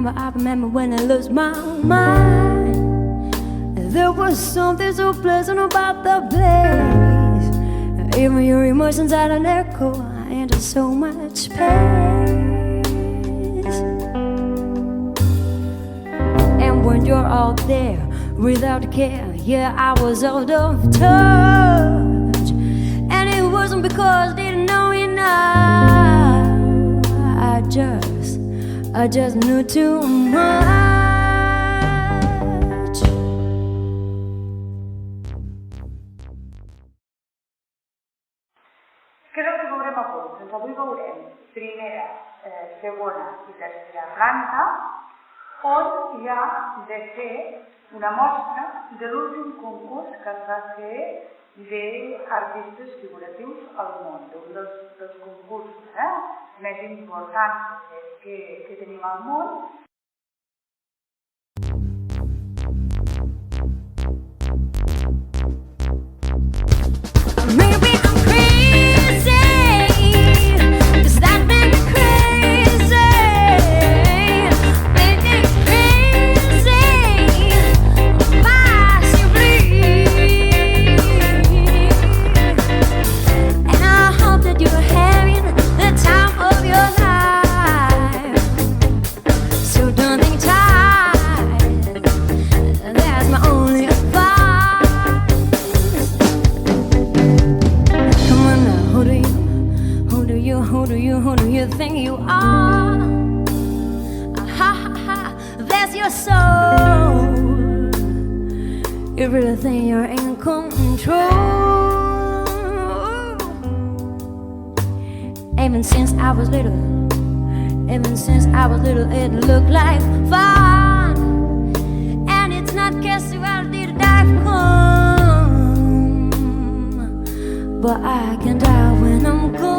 remember when I lost my mind. There was something so pleasant about the place. Even your emotions had an echo and so much space. And when you're out there without care, yeah, I was out of touch. And it wasn't because I didn't know enough. I just knew too much. Què és el que veurem avui? Doncs avui veurem primera, segona i tercera planta, on hi ha de fer una mostra de l'últim concurs que es va fer d'artistes figuratius al món, un dels concursos més importants que tenim al món. Who do you think you are? That's your soul. You really think you're in control. Even since I was little, it looked like fun. And it's not casualty to die from, but I can die when I'm gone.